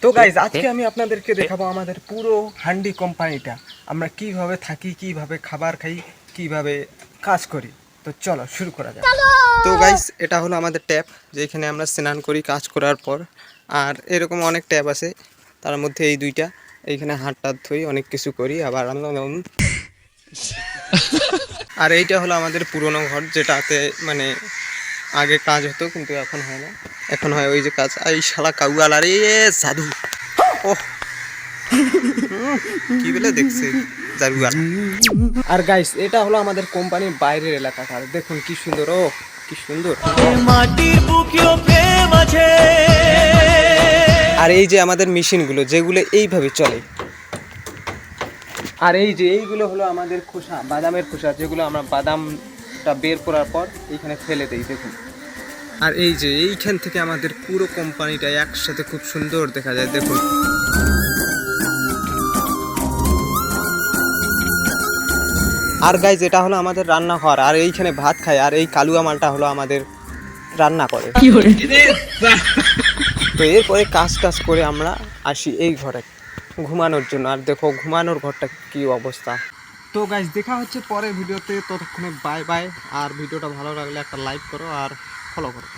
তো গাইজ আজকে আমি আপনাদেরকে দেখাবো আমাদের পুরো হান্ডি কোম্পানিটা আমরা কিভাবে থাকি, কিভাবে খাবার খাই, কিভাবে কাজ করি। তো চলো শুরু করা যাক। তো গাইজ এটা হলো আমাদের ট্যাপ, যেখানে আমরা স্নান করি কাজ করার পর। আর এরকম অনেক ট্যাপ আছে, তার মধ্যে এই দুইটা, এইখানে হাত টাত ধুই, অনেক কিছু করি আবার। আর এইটা হলো আমাদের পুরনো ঘর, যেটাতে মানে আগে কাজ হতো কিন্তু এখন হয় না, এখন হয় ওই যে কাজ। এই শালা কাউয়াল, আরে সাধু, ও কি বলে দেখছে জারুয়াল। আর গাইস এটা হলো আমাদের কোম্পানির বাইরের এলাকাটা, দেখুন কি সুন্দর, ও কি সুন্দর। আর এই যে আমাদের মেশিনগুলো যেগুলো এইভাবে চলে, আর এই যে এইগুলো হলো আমাদের খোসা, বাদামের খোসা, যেগুলো আমরা বাদামটা বের করার পর এইখানে ফেলে দিই, দেখুন। আর এই যে এইখান থেকে আমাদের পুরো কোম্পানিটা একসাথে খুব সুন্দর দেখা যায়, দেখুন। আর গাইজ এটা হলো আমাদের রান্নাঘর, আর এইখানে ভাত খায়, আর এই কালুয়া মালটা হলো আমাদের রান্না করে। তো এরপরে কাজ টাজ করে আমরা আসি এই ঘরে ঘুমানোর জন্য। আর দেখো ঘুমানোর ঘরটা কি অবস্থা। তো গাইজ দেখা হচ্ছে পরের ভিডিওতে, ততক্ষণে বাই বাই। আর ভিডিওটা ভালো লাগলে একটা লাইক করো আর ফলো করো।